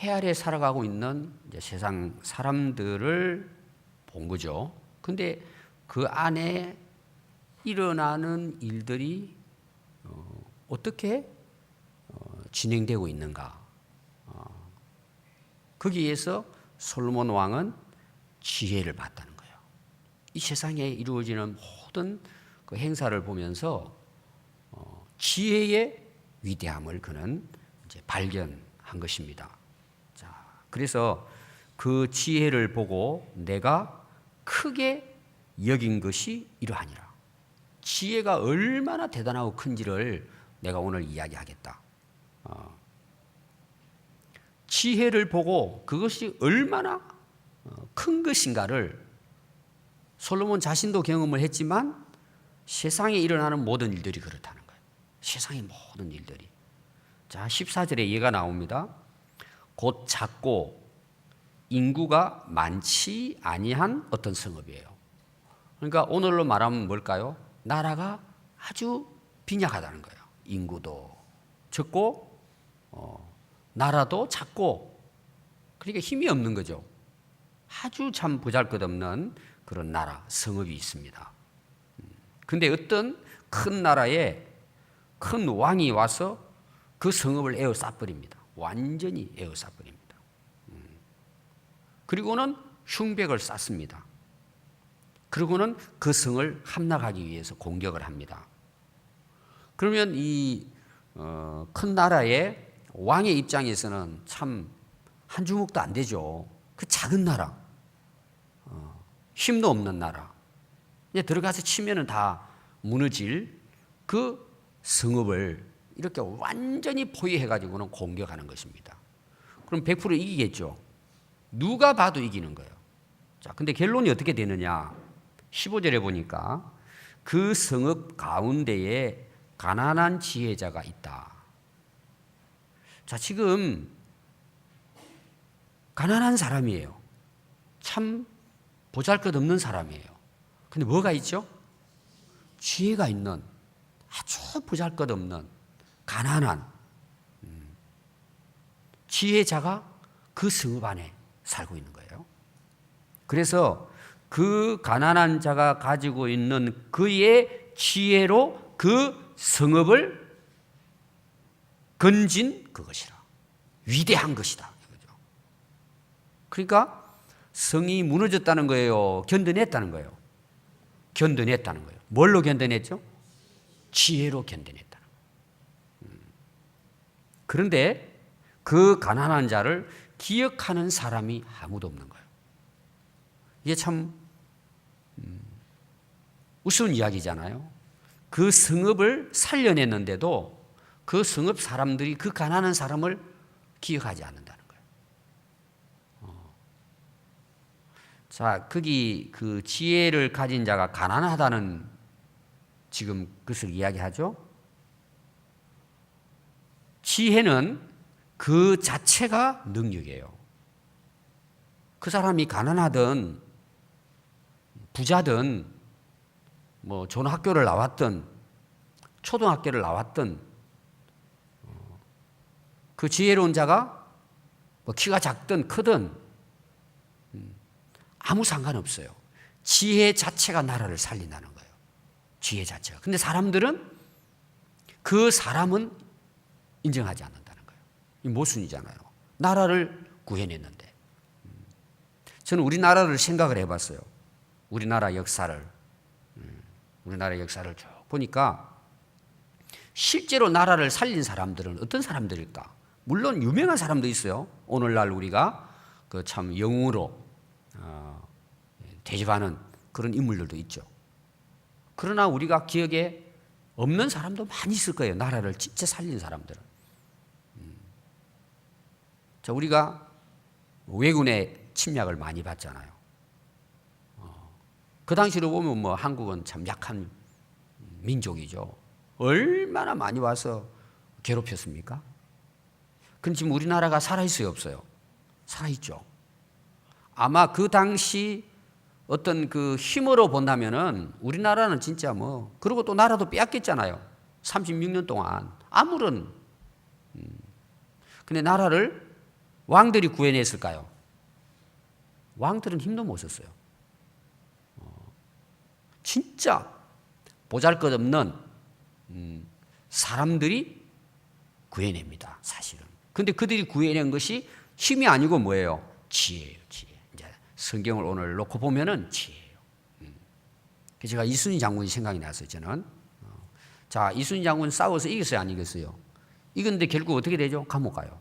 해 아래 살아가고 있는 이제 세상 사람들을 본 거죠. 근데 그 안에 일어나는 일들이 어떻게 진행되고 있는가. 거기에서 솔로몬 왕은 지혜를 받다는 거예요. 이 세상에 이루어지는 모든 그 행사를 보면서 지혜의 위대함을 그는 이제 발견한 것입니다. 자, 그래서 그 지혜를 보고 내가 크게 여긴 것이 이러하니라. 지혜가 얼마나 대단하고 큰지를 내가 오늘 이야기하겠다. 지혜를 보고 그것이 얼마나 큰 것인가를 솔로몬 자신도 경험을 했지만 세상에 일어나는 모든 일들이 그렇다는 거예요. 세상의 모든 일들이. 자, 14절에 얘가 나옵니다. 곧 작고 인구가 많지 아니한 어떤 성읍이에요. 그러니까 오늘로 말하면 뭘까요? 나라가 아주 빈약하다는 거예요. 인구도 적고 나라도 작고, 그러니까 힘이 없는 거죠. 아주 참 보잘것없는 그런 나라, 성읍이 있습니다. 근데 어떤 큰 나라에 큰 왕이 와서 그 성읍을 에워싸버립니다. 완전히 에워싸버립니다. 그리고는 흉백을 쌓습니다. 그리고는 그 성을 함락하기 위해서 공격을 합니다. 그러면 이 큰 나라의 왕의 입장에서는 참 한 주먹도 안 되죠. 그 작은 나라, 힘도 없는 나라, 이제 들어가서 치면은 다 무너질 그 성읍을 이렇게 완전히 포위해가지고는 공격하는 것입니다. 그럼 100% 이기겠죠. 누가 봐도 이기는 거예요. 자, 근데 결론이 어떻게 되느냐? 15절에 보니까 그 성읍 가운데에 가난한 지혜자가 있다. 자, 지금 가난한 사람이에요. 참 보잘것없는 사람이에요. 근데 뭐가 있죠? 지혜가 있는 아주 보잘것없는 가난한 지혜자가 그 성읍 안에 살고 있는 거예요. 그래서 그 가난한 자가 가지고 있는 그의 지혜로 그 성읍을 건진 그것이라. 위대한 것이다. 그러니까 성이 무너졌다는 거예요. 견뎌냈다는 거예요. 견뎌냈다는 거예요. 뭘로 견뎌냈죠? 지혜로 견뎌냈다는 거예요. 그런데 그 가난한 자를 기억하는 사람이 아무도 없는 거예요. 이게 참 우스운 이야기잖아요. 그 성읍을 살려냈는데도 그 성읍 사람들이 그 가난한 사람을 기억하지 않는다는 거예요. 자, 거기 그 지혜를 가진 자가 가난하다는 지금 그것을 이야기하죠. 지혜는 그 자체가 능력이에요. 그 사람이 가난하든 부자든 뭐 좋은 학교를 나왔든 초등학교를 나왔든 그 지혜로운 자가 뭐 키가 작든 크든 아무 상관없어요. 지혜 자체가 나라를 살린다는 거예요. 지혜 자체가. 근데 사람들은 그 사람은 인정하지 않는다는 거예요. 이 모순이잖아요. 나라를 구해냈는데. 저는 우리나라를 생각을 해봤어요. 우리나라 역사를 쭉 보니까 실제로 나라를 살린 사람들은 어떤 사람들일까? 물론 유명한 사람도 있어요. 오늘날 우리가 그 참 영웅으로 대접하는 그런 인물들도 있죠. 그러나 우리가 기억에 없는 사람도 많이 있을 거예요. 나라를 진짜 살린 사람들은. 자, 우리가 왜군의 침략을 많이 받잖아요. 그 당시로 보면 뭐 한국은 참 약한 민족이죠. 얼마나 많이 와서 괴롭혔습니까? 근데 지금 우리나라가 살아있어요, 없어요? 살아있죠. 아마 그 당시 어떤 그 힘으로 본다면은 우리나라는 진짜 뭐, 그리고 또 나라도 빼앗겼잖아요. 36년 동안. 아무런. 근데 나라를 왕들이 구해냈을까요? 왕들은 힘도 못 썼어요. 진짜 보잘것없는 사람들이 구해냅니다. 사실은. 근데 그들이 구해낸 것이 힘이 아니고 뭐예요? 지혜예요. 지혜. 이제 성경을 오늘 놓고 보면은 지혜예요. 그래서 제가 이순신 장군이 생각이 났어요. 저는. 자, 이순신 장군 싸워서 이겼어요, 안 이겼어요? 이겼는데 결국 어떻게 되죠? 감옥 가요.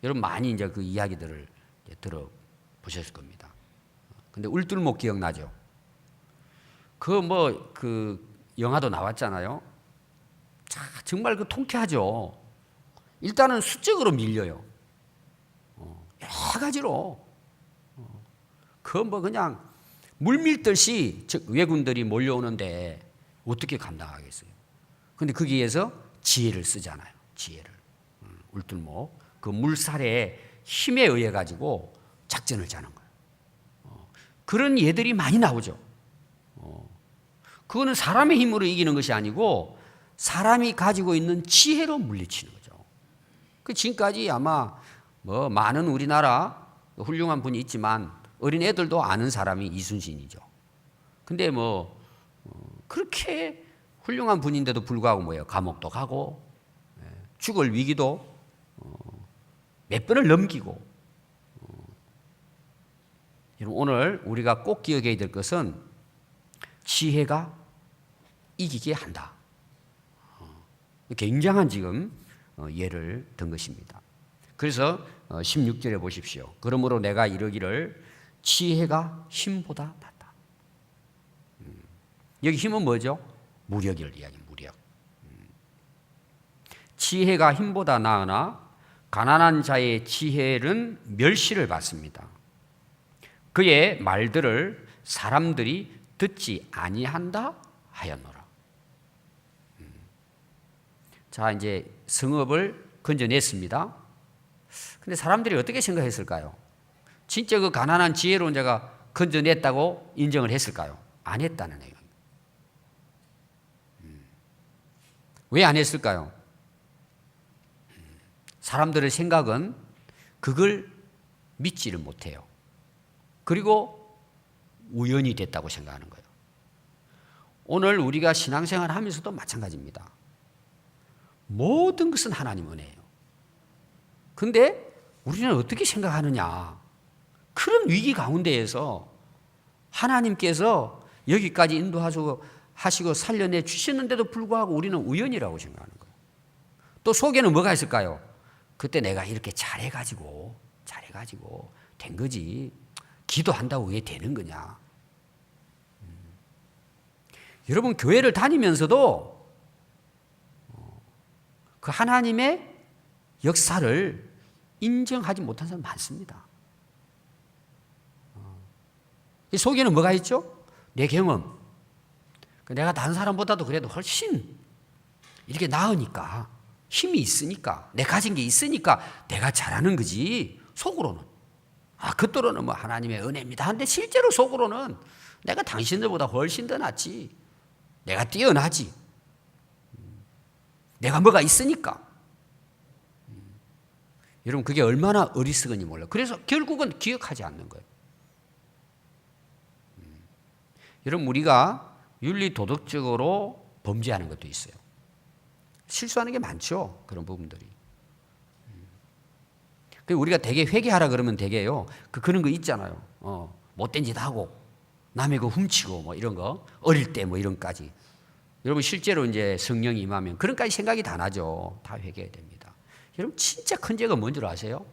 여러분 많이 이제 그 이야기들을 들어보셨을 겁니다. 근데 울들목 기억나죠? 그 영화도 나왔잖아요. 자, 정말 그 통쾌하죠. 일단은 수적으로 밀려요. 여러 가지로. 그냥 물밀듯이 왜군들이 몰려오는데 어떻게 감당하겠어요? 근데 거기에서 지혜를 쓰잖아요. 지혜를. 울들목. 그 물살의 힘에 의해 가지고 작전을 짜는 거예요. 그런 예들이 많이 나오죠. 그거는 사람의 힘으로 이기는 것이 아니고 사람이 가지고 있는 지혜로 물리치는 거죠. 그 지금까지 아마 많은 우리나라 훌륭한 분이 있지만 어린 애들도 아는 사람이 이순신이죠. 근데 그렇게 훌륭한 분인데도 불구하고 뭐예요? 감옥도 가고 죽을 위기도 몇 번을 넘기고. 여러분 오늘 우리가 꼭 기억해야 될 것은 지혜가 이기게 한다. 굉장한 지금 예를 든 것입니다. 그래서 16절에 보십시오. 그러므로 내가 이르기를 지혜가 힘보다 낫다. 여기 힘은 뭐죠? 무력을 이야기합니다. 무력. 지혜가 힘보다 나으나 가난한 자의 지혜는 멸시를 받습니다. 그의 말들을 사람들이 듣지 아니한다 하였노라. 자, 이제 성읍을 건져냈습니다. 근데 사람들이 어떻게 생각했을까요? 진짜 그 가난한 지혜로운 자가 건져냈다고 인정을 했을까요? 안 했다는 얘기예요. 왜 안 했을까요? 사람들의 생각은 그걸 믿지를 못해요. 그리고 우연이 됐다고 생각하는 거예요. 오늘 우리가 신앙생활 하면서도 마찬가지입니다. 모든 것은 하나님 은혜예요. 근데 우리는 어떻게 생각하느냐? 그런 위기 가운데에서 하나님께서 여기까지 인도하시고 살려내 주셨는데도 불구하고 우리는 우연이라고 생각하는 거예요. 또 속에는 뭐가 있을까요? 그때 내가 이렇게 잘해가지고 된 거지. 기도한다고 왜 되는 거냐? 여러분 교회를 다니면서도 그 하나님의 역사를 인정하지 못한 사람 많습니다. 이 속에는 뭐가 있죠? 내 경험. 내가 다른 사람보다도 그래도 훨씬 이렇게 나으니까, 힘이 있으니까, 내 가진 게 있으니까 내가 잘하는 거지. 속으로는. 겉으로는 하나님의 은혜입니다. 근데 실제로 속으로는 내가 당신들보다 훨씬 더 낫지. 내가 뛰어나지. 내가 뭐가 있으니까. 여러분 그게 얼마나 어리석은지 몰라요. 그래서 결국은 기억하지 않는 거예요. 여러분 우리가 윤리 도덕적으로 범죄하는 것도 있어요. 실수하는 게 많죠. 그런 부분들이. 우리가 되게 회개하라 그러면 되게요. 그런 거 있잖아요. 못된 짓 하고 남의 거 훔치고 이런 거 어릴 때 이런까지. 여러분 실제로 이제 성령이 임하면 그런까지 생각이 다 나죠. 다 회개해야 됩니다. 여러분 진짜 큰 죄가 뭔 줄 아세요?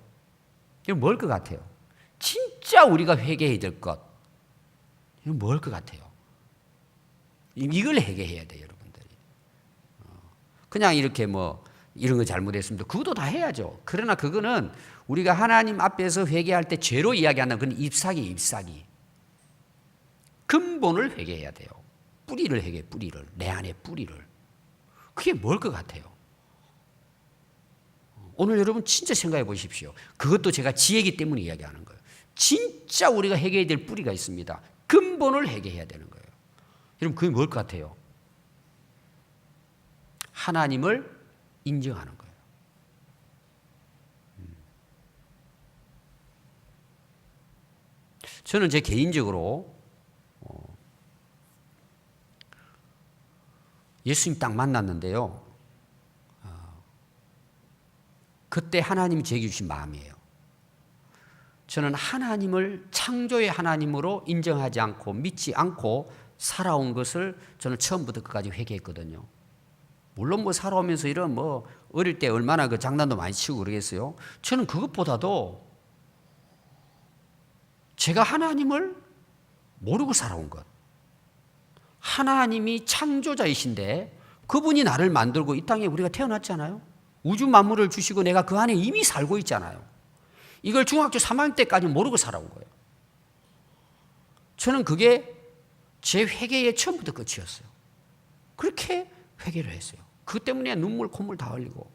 이건 뭘 것 같아요? 진짜 우리가 회개해야 될 것. 이건 뭘 것 같아요? 이걸 회개해야 돼요, 여러분들이. 그냥 이렇게 이런 거 잘못했습니다. 그것도 다 해야죠. 그러나 그거는 우리가 하나님 앞에서 회개할 때 죄로 이야기하는 그건 잎사귀. 근본을 회개해야 돼요. 뿌리를 회개해, 뿌리를. 내 안에 뿌리를. 그게 뭘 것 같아요? 오늘 여러분 진짜 생각해 보십시오. 그것도 제가 지혜이기 때문에 이야기하는 거예요. 진짜 우리가 회개해야 될 뿌리가 있습니다. 근본을 회개해야 되는 거예요. 여러분 그게 뭘 것 같아요? 하나님을 인정하는 거예요. 저는 제 개인적으로 예수님 딱 만났는데요. 그때 하나님이 제게 주신 마음이에요. 저는 하나님을 창조의 하나님으로 인정하지 않고 믿지 않고 살아온 것을 저는 처음부터 끝까지 회개했거든요. 물론 뭐 살아오면서 이런 뭐 어릴 때 얼마나 그 장난도 많이 치고 그러겠어요. 저는 그것보다도 제가 하나님을 모르고 살아온 것. 하나님이 창조자이신데 그분이 나를 만들고 이 땅에 우리가 태어났잖아요. 우주 만물을 주시고 내가 그 안에 이미 살고 있잖아요. 이걸 중학교 3학년 때까지 모르고 살아온 거예요. 저는 그게 제 회개의 처음부터 끝이었어요. 그렇게 회개를 했어요. 그것 때문에 눈물 콧물 다 흘리고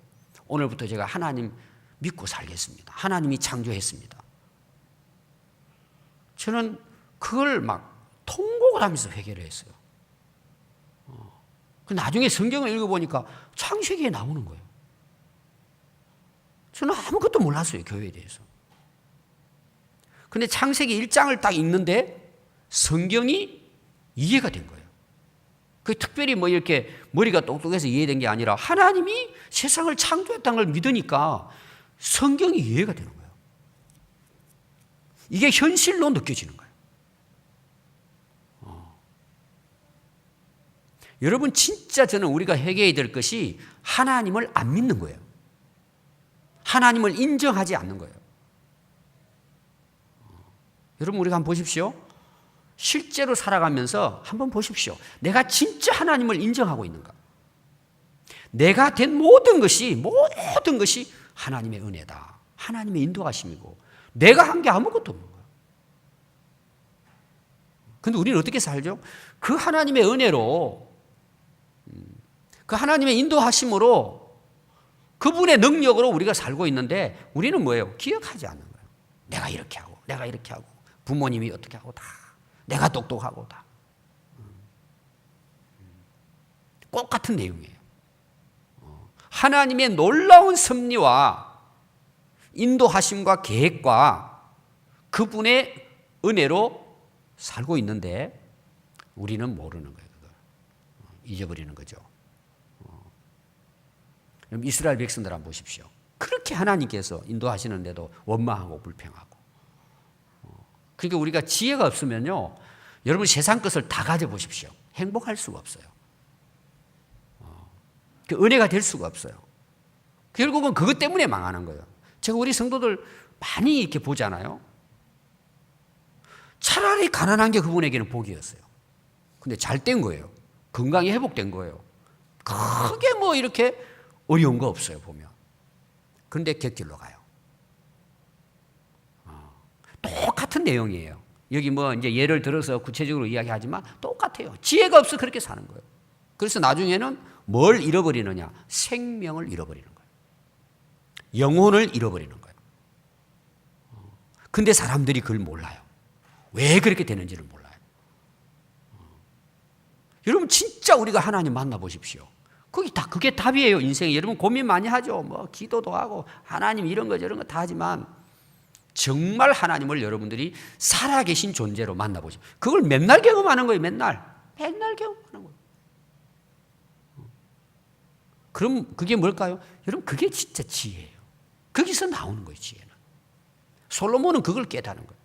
오늘부터 제가 하나님 믿고 살겠습니다. 하나님이 창조했습니다. 저는 그걸 막 통곡을 하면서 회개를 했어요. 나중에 성경을 읽어보니까 창세기에 나오는 거예요. 저는 아무것도 몰랐어요, 교회에 대해서. 근데 창세기 1장을 딱 읽는데 성경이 이해가 된 거예요. 그 특별히 뭐 이렇게 머리가 똑똑해서 이해된 게 아니라 하나님이 세상을 창조했다는 걸 믿으니까 성경이 이해가 되는 거예요. 이게 현실로 느껴지는 거예요. 여러분 진짜 저는 우리가 회개해야 될 것이 하나님을 안 믿는 거예요. 하나님을 인정하지 않는 거예요. 여러분 우리가 한번 보십시오. 실제로 살아가면서 한번 보십시오. 내가 진짜 하나님을 인정하고 있는가? 내가 된 모든 것이 하나님의 은혜다. 하나님의 인도하심이고 내가 한 게 아무것도 없는 거예요. 그런데 우리는 어떻게 살죠? 그 하나님의 은혜로 그 하나님의 인도하심으로 그분의 능력으로 우리가 살고 있는데 우리는 뭐예요? 기억하지 않는 거예요. 내가 이렇게 하고 내가 이렇게 하고 부모님이 어떻게 하고 다 내가 똑똑하고 다 똑같은 내용이에요. 하나님의 놀라운 섭리와 인도하심과 계획과 그분의 은혜로 살고 있는데 우리는 모르는 거예요. 그걸 잊어버리는 거죠. 이스라엘 백성들 한번 보십시오. 그렇게 하나님께서 인도하시는데도 원망하고 불평하고. 그러니까 우리가 지혜가 없으면요, 여러분 세상 것을 다 가져보십시오. 행복할 수가 없어요. 그 은혜가 될 수가 없어요. 결국은 그것 때문에 망하는 거예요. 제가 우리 성도들 많이 이렇게 보잖아요. 차라리 가난한 게 그분에게는 복이었어요. 근데 잘 된 거예요. 건강이 회복된 거예요. 크게 뭐 이렇게 어려운 거 없어요, 보면. 그런데 곁길로 가요. 똑같은 내용이에요. 여기 뭐 이제 예를 들어서 구체적으로 이야기하지만 똑같아요. 지혜가 없어 그렇게 사는 거예요. 그래서 나중에는 뭘 잃어버리느냐? 생명을 잃어버리는 거예요. 영혼을 잃어버리는 거예요. 근데 사람들이 그걸 몰라요. 왜 그렇게 되는지를 몰라요. 여러분 진짜 우리가 하나님 만나보십시오. 그게 답이에요, 인생에. 여러분 고민 많이 하죠. 뭐 기도도 하고 하나님 이런 거 저런 거 다 하지만 정말 하나님을 여러분들이 살아계신 존재로 만나보죠. 그걸 맨날 경험하는 거예요, 맨날 경험하는 거예요. 그럼 그게 뭘까요? 여러분 그게 진짜 지혜예요. 거기서 나오는 거예요, 지혜는. 솔로몬은 그걸 깨닫는 거예요.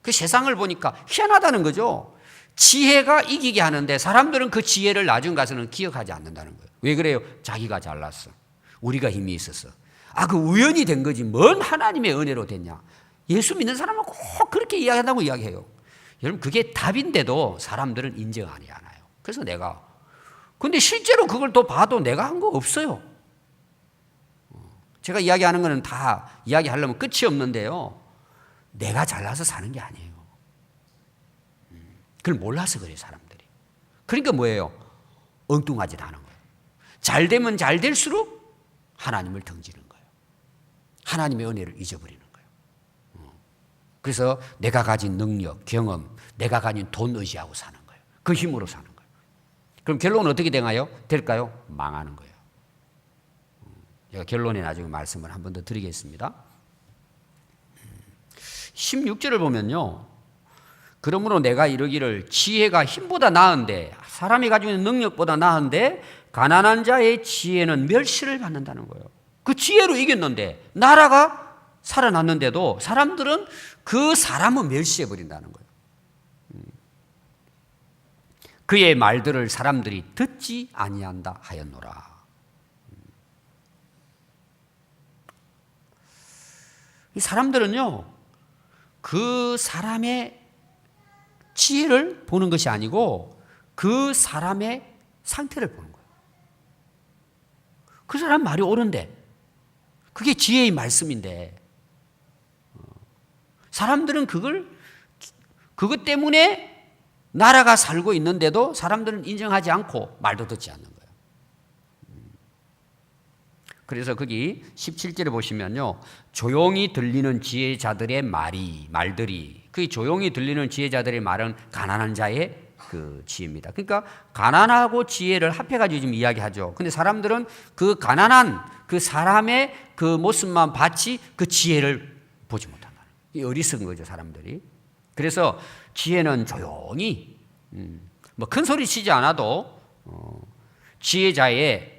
그 세상을 보니까 희한하다는 거죠. 지혜가 이기게 하는데 사람들은 그 지혜를 나중 가서는 기억하지 않는다는 거예요. 왜 그래요? 자기가 잘났어. 우리가 힘이 있었어. 그 우연이 된 거지. 뭔 하나님의 은혜로 됐냐. 예수 믿는 사람은 꼭 그렇게 이야기한다고 이야기해요. 여러분 그게 답인데도 사람들은 인정하지 않아요. 그래서 근데 실제로 그걸 또 봐도 내가 한 거 없어요. 제가 이야기하는 거는 다 이야기하려면 끝이 없는데요. 내가 잘나서 사는 게 아니에요. 그걸 몰라서 그래요, 사람들이. 그러니까 뭐예요? 엉뚱하지도 않은 거예요. 잘 되면 잘 될수록 하나님을 던지는 거예요. 하나님의 은혜를 잊어버리는 거예요. 그래서 내가 가진 능력, 경험, 내가 가진 돈 의지하고 사는 거예요. 그 힘으로 사는 거예요. 그럼 결론은 어떻게 될까요? 망하는 거예요. 제가 결론에 나중에 말씀을 한 번 더 드리겠습니다. 16절을 보면요. 그러므로 내가 이르기를 지혜가 힘보다 나은데, 사람이 가지고 있는 능력보다 나은데 가난한 자의 지혜는 멸시를 받는다는 거예요. 그 지혜로 이겼는데, 나라가 살아났는데도 사람들은 그 사람을 멸시해 버린다는 거예요. 그의 말들을 사람들이 듣지 아니한다 하였노라. 이 사람들은요, 그 사람의 지혜를 보는 것이 아니고 그 사람의 상태를 보는 거예요. 그 사람 말이 옳은데, 그게 지혜의 말씀인데, 사람들은 그것 때문에 나라가 살고 있는데도 사람들은 인정하지 않고 말도 듣지 않는 거예요. 그래서 거기 17절에 보시면요, 조용히 들리는 지혜자들의 말들이, 그 조용히 들리는 지혜자들의 말은 가난한 자의 그 지혜입니다. 그러니까 가난하고 지혜를 합해가지고 지금 이야기하죠. 근데 사람들은 그 가난한 그 사람의 그 모습만 봤지 그 지혜를 보지 못한다. 이 어리석은 거죠, 사람들이. 그래서 지혜는 조용히, 뭐 큰 소리 치지 않아도 지혜자의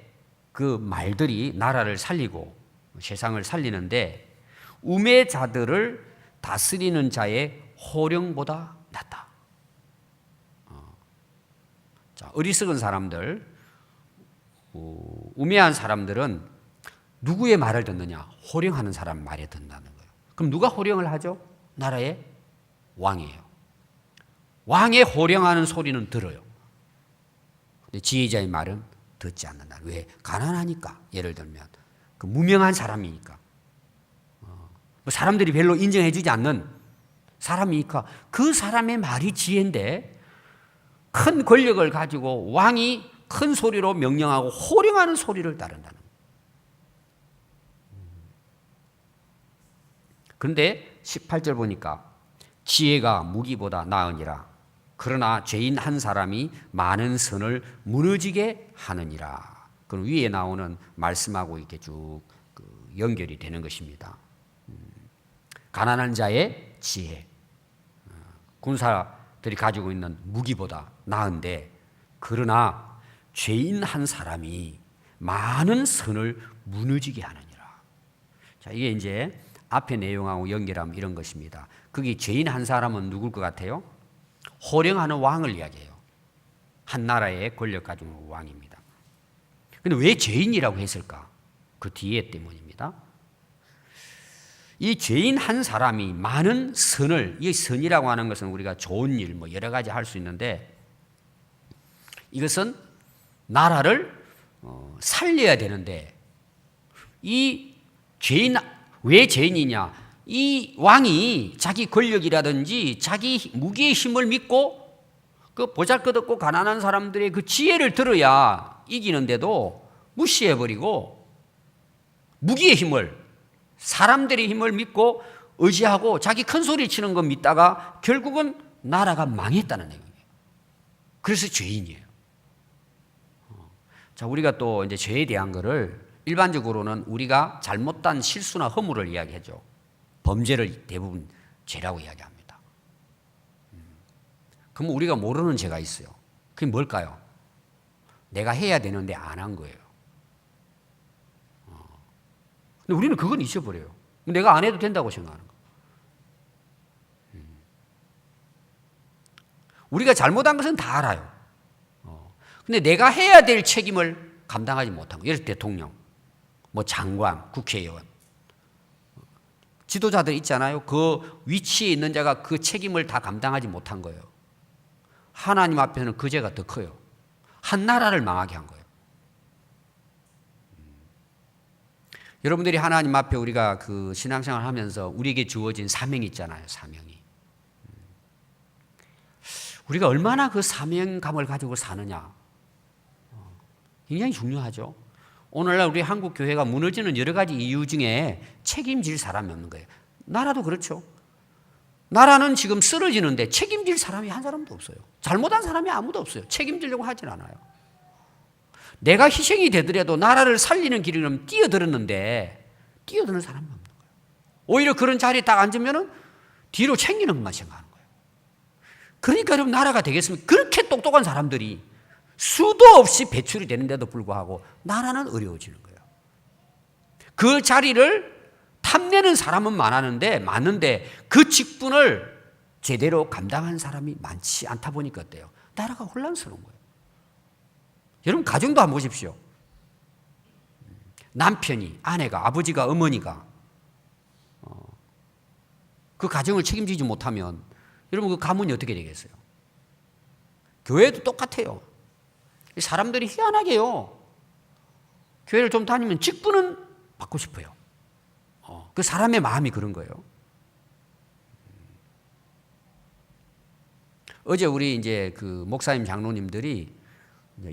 그 말들이 나라를 살리고 세상을 살리는데, 우매자들을 다스리는 자의 호령보다 낫다. 자, 어리석은 사람들, 우매한 사람들은 누구의 말을 듣느냐? 호령하는 사람 말에 듣는다는 거예요. 그럼 누가 호령을 하죠? 나라의 왕이에요. 왕의 호령하는 소리는 들어요. 근데 지혜자의 말은 듣지 않는다. 왜? 가난하니까. 예를 들면 그 무명한 사람이니까, 사람들이 별로 인정해주지 않는 사람이니까 그 사람의 말이 지혜인데, 큰 권력을 가지고 왕이 큰 소리로 명령하고 호령하는 소리를 따른다는 거예요. 그런데 18절 보니까 지혜가 무기보다 나으니라. 그러나 죄인 한 사람이 많은 선을 무너지게 하느니라. 그 위에 나오는 말씀하고 이렇게 쭉 연결이 되는 것입니다. 가난한 자의 지혜, 군사들이 가지고 있는 무기보다 나은데, 그러나 죄인 한 사람이 많은 선을 무너지게 하느니라. 자, 이게 이제 앞의 내용하고 연결하면 이런 것입니다. 거기 죄인 한 사람은 누굴 것 같아요? 호령하는 왕을 이야기해요. 한 나라의 권력 가지고 있는 왕입니다. 그런데 왜 죄인이라고 했을까? 그 뒤에 때문입니다. 이 죄인 한 사람이 많은 선을, 이 선이라고 하는 것은 우리가 좋은 일, 뭐 여러 가지 할 수 있는데, 이것은 나라를 살려야 되는데, 이 죄인, 왜 죄인이냐? 이 왕이 자기 권력이라든지 자기 무기의 힘을 믿고 그 보잘것없고 가난한 사람들의 그 지혜를 들어야 이기는데도 무시해버리고, 무기의 힘을, 사람들의 힘을 믿고 의지하고 자기 큰 소리 치는 거 믿다가 결국은 나라가 망했다는 얘기예요. 그래서 죄인이에요. 자, 우리가 또 이제 죄에 대한 거를 일반적으로는 우리가 잘못한 실수나 허물을 이야기하죠. 범죄를 대부분 죄라고 이야기합니다. 그럼 우리가 모르는 죄가 있어요. 그게 뭘까요? 내가 해야 되는데 안 한 거예요. 근데 우리는 그건 잊어버려요. 내가 안 해도 된다고 생각하는 거예요. 우리가 잘못한 것은 다 알아요. 근데 내가 해야 될 책임을 감당하지 못한 거예요. 예를 들어 대통령, 뭐 장관, 국회의원, 지도자들 있잖아요. 그 위치에 있는 자가 그 책임을 다 감당하지 못한 거예요. 하나님 앞에서는 그 죄가 더 커요. 한 나라를 망하게 한 거예요. 여러분들이 하나님 앞에 우리가 그 신앙생활 하면서 우리에게 주어진 사명이 있잖아요. 사명이. 우리가 얼마나 그 사명감을 가지고 사느냐. 굉장히 중요하죠. 오늘날 우리 한국 교회가 무너지는 여러 가지 이유 중에 책임질 사람이 없는 거예요. 나라도 그렇죠. 나라는 지금 쓰러지는데 책임질 사람이 한 사람도 없어요. 잘못한 사람이 아무도 없어요. 책임지려고 하진 않아요. 내가 희생이 되더라도 나라를 살리는 길을 뛰어들었는데 뛰어드는 사람이 없는 거예요. 오히려 그런 자리에 딱 앉으면 뒤로 챙기는 것만 생각하는 거예요. 그러니까 여러분 나라가 되겠습니까? 그렇게 똑똑한 사람들이 수도 없이 배출이 되는데도 불구하고 나라는 어려워지는 거예요. 그 자리를 탐내는 사람은 많은데 그 직분을 제대로 감당한 사람이 많지 않다 보니까 어때요? 나라가 혼란스러운 거예요. 여러분 가정도 한번 보십시오. 남편이, 아내가, 아버지가, 어머니가 그 가정을 책임지지 못하면 여러분 그 가문이 어떻게 되겠어요? 교회도 똑같아요. 사람들이 희한하게요. 교회를 좀 다니면 직분은 받고 싶어요. 그 사람의 마음이 그런 거예요. 어제 우리 이제 그 목사님 장로님들이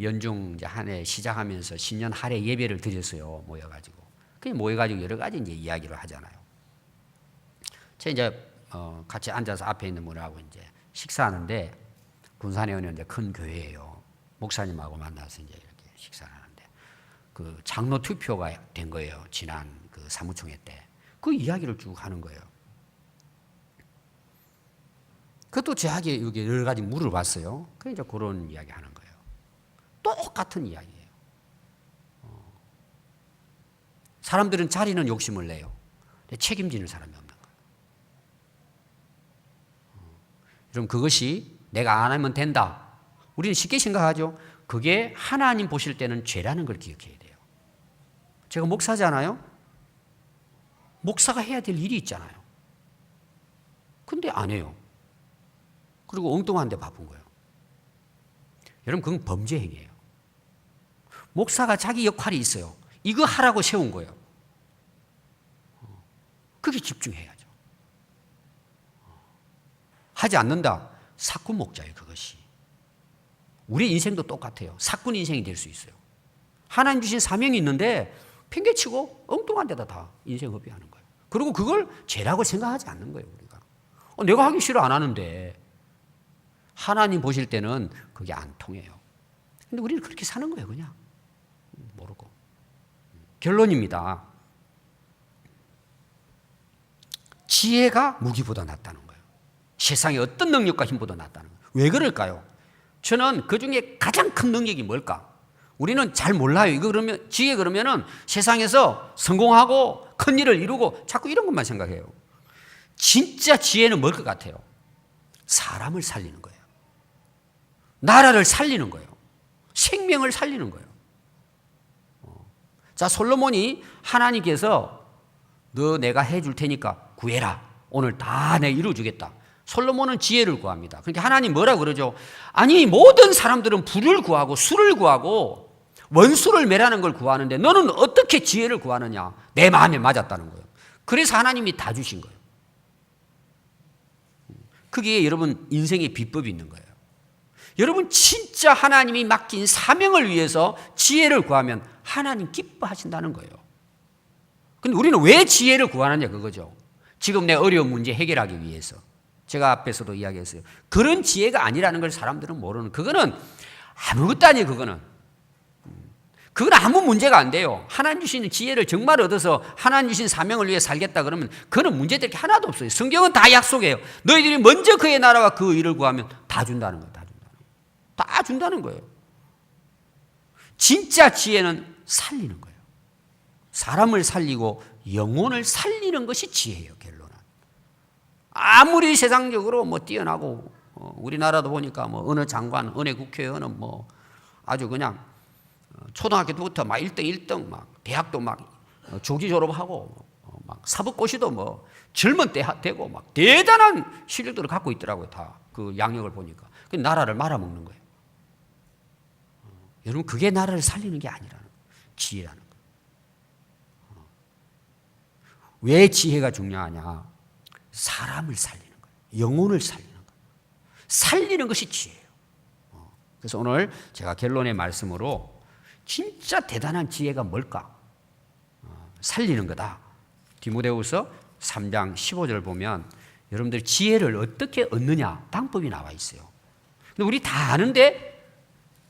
연중 이제 한 해 시작하면서 신년 할애 예배를 드렸어요. 모여가지고. 그 모여가지고 여러 가지 이제 이야기를 하잖아요. 제가 이제 같이 앉아서 앞에 있는 분하고 이제 식사하는데 군산에 있는 이제 큰 교회예요. 목사님하고 만나서 이제 이렇게 식사를 하는데 그 장로 투표가 된 거예요. 지난 그 사무총회 때. 그 이야기를 쭉 하는 거예요. 그것도 저에게 여기 여러 가지 물어봤어요. 그 이제 그런 이야기 하는 거예요. 똑같은 이야기예요. 사람들은 자리는 욕심을 내요. 책임지는 사람이 없는 거예요. 그럼 그것이 내가 안 하면 된다. 우리는 쉽게 생각하죠. 그게 하나님 보실 때는 죄라는 걸 기억해야 돼요. 제가 목사잖아요. 목사가 해야 될 일이 있잖아요. 근데 안 해요. 그리고 엉뚱한 데 바쁜 거예요. 여러분 그건 범죄 행위예요. 목사가 자기 역할이 있어요. 이거 하라고 세운 거예요. 그게 집중해야죠. 하지 않는다. 사꾼 목자예요. 그것이. 우리 인생도 똑같아요. 사꾼 인생이 될 수 있어요. 하나님 주신 사명이 있는데 팽개치고 엉뚱한 데다 다 인생 허비하는 거예요. 그리고 그걸 죄라고 생각하지 않는 거예요. 우리가. 내가 하기 싫어 안 하는데 하나님 보실 때는 그게 안 통해요. 근데 우리는 그렇게 사는 거예요. 그냥 모르고. 결론입니다. 지혜가 무기보다 낫다는 거예요. 세상의 어떤 능력과 힘보다 낫다는 거예요. 왜 그럴까요? 저는 그 중에 가장 큰 능력이 뭘까? 우리는 잘 몰라요. 이거 그러면 지혜 그러면은 세상에서 성공하고 큰 일을 이루고 자꾸 이런 것만 생각해요. 진짜 지혜는 뭘 것 같아요? 사람을 살리는 거예요. 나라를 살리는 거예요. 생명을 살리는 거예요. 자, 솔로몬이 하나님께서 너 내가 해줄 테니까 구해라. 오늘 다 내가 이루어주겠다. 솔로몬은 지혜를 구합니다. 그러니까 하나님 뭐라 그러죠? 아니 모든 사람들은 부를 구하고 술을 구하고 원수를 매라는 걸 구하는데 너는 어떻게 지혜를 구하느냐? 내 마음에 맞았다는 거예요. 그래서 하나님이 다 주신 거예요. 그게 여러분 인생의 비법이 있는 거예요. 여러분 진짜 하나님이 맡긴 사명을 위해서 지혜를 구하면 하나님 기뻐하신다는 거예요. 근데 우리는 왜 지혜를 구하느냐 그거죠. 지금 내 어려운 문제 해결하기 위해서. 제가 앞에서도 이야기했어요. 그런 지혜가 아니라는 걸 사람들은 모르는. 그거는 아무것도 아니에요. 그건 아무 문제가 안 돼요. 하나님 주시는 지혜를 정말 얻어서 하나님 주신 사명을 위해 살겠다 그러면 그는 문제될 게 하나도 없어요. 성경은 다 약속해요. 너희들이 먼저 그의 나라와 그 일을 구하면 다 준다는 거예요. 다 준다는 거예요. 진짜 지혜는 살리는 거예요. 사람을 살리고 영혼을 살리는 것이 지혜예요. 결론은. 아무리 세상적으로 뭐 뛰어나고 우리나라도 보니까 뭐 어느 장관, 어느 국회의원은 뭐 아주 그냥 초등학교 때부터 막 1등 막 대학도 막 조기 졸업하고 막 사법고시도 뭐 젊은 때 되고 막 대단한 실력들을 갖고 있더라고요. 다 그 양력을 보니까. 그 나라를 말아먹는 거예요. 여러분 그게 나라를 살리는 게 아니라는 거예요. 지혜라는 거예요. 왜 지혜가 중요하냐? 사람을 살리는 거예요. 영혼을 살리는 거예요. 살리는 것이 지혜예요. 그래서 오늘 제가 결론의 말씀으로 진짜 대단한 지혜가 뭘까? 살리는 거다. 디모데후서 3장 15절 보면 여러분들 지혜를 어떻게 얻느냐 방법이 나와 있어요. 근데 우리 다 아는데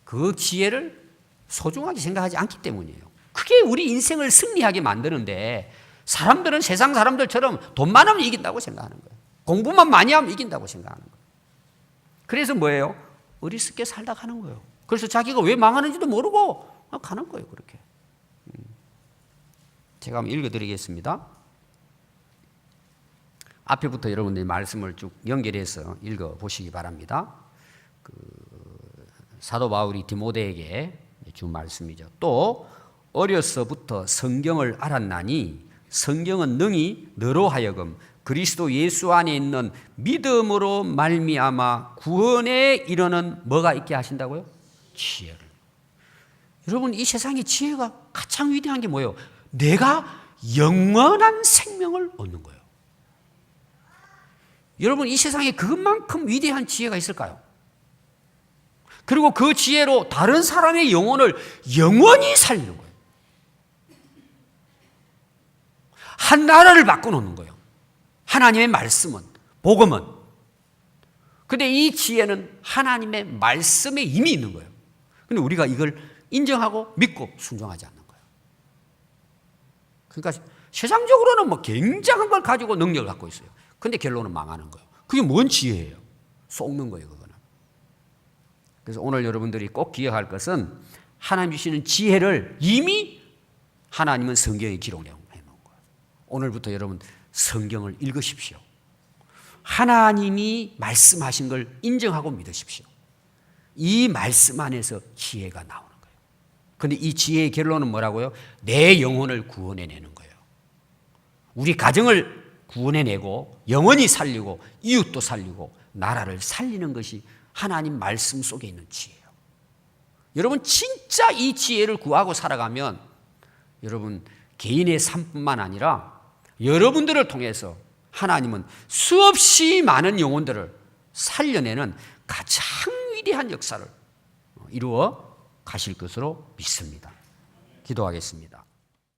그 지혜를 소중하게 생각하지 않기 때문이에요. 그게 우리 인생을 승리하게 만드는데 사람들은 세상 사람들처럼 돈 많으면 이긴다고 생각하는 거예요. 공부만 많이 하면 이긴다고 생각하는 거예요. 그래서 뭐예요? 어리석게 살다 가는 거예요. 그래서 자기가 왜 망하는지도 모르고 가는 거예요. 그렇게. 제가 한번 읽어드리겠습니다. 앞에부터 여러분들이 말씀을 쭉 연결해서 읽어보시기 바랍니다. 사도 바울이 디모데에게 준 말씀이죠. 또 어려서부터 성경을 알았나니 성경은 능히 너로 하여금 그리스도 예수 안에 있는 믿음으로 말미암아 구원에 이르는 뭐가 있게 하신다고요? 지혜를. 여러분, 이 세상의 지혜가 가장 위대한 게 뭐예요? 내가 영원한 생명을 얻는 거예요. 여러분, 이 세상에 그만큼 위대한 지혜가 있을까요? 그리고 그 지혜로 다른 사람의 영혼을 영원히 살리는 거예요. 한 나라를 바꿔놓는 거예요. 하나님의 말씀은, 복음은. 근데 이 지혜는 하나님의 말씀에 이미 있는 거예요. 근데 우리가 이걸 인정하고 믿고 순종하지 않는 거예요. 그러니까 세상적으로는 뭐 굉장한 걸 가지고 능력을 갖고 있어요. 근데 결론은 망하는 거예요. 그게 뭔 지혜예요? 속는 거예요, 그거는. 그래서 오늘 여러분들이 꼭 기억할 것은 하나님 주시는 지혜를 이미 하나님은 성경에 기록해 놓은 거예요. 오늘부터 여러분 성경을 읽으십시오. 하나님이 말씀하신 걸 인정하고 믿으십시오. 이 말씀 안에서 지혜가 나오는 거예요. 그런데 이 지혜의 결론은 뭐라고요? 내 영혼을 구원해내는 거예요. 우리 가정을 구원해내고 영원히 살리고 이웃도 살리고 나라를 살리는 것이 하나님 말씀 속에 있는 지혜예요. 여러분, 진짜 이 지혜를 구하고 살아가면 여러분 개인의 삶뿐만 아니라 여러분들을 통해서 하나님은 수없이 많은 영혼들을 살려내는 가장 위대한 역사를 이루어 가실 것으로 믿습니다. 기도하겠습니다.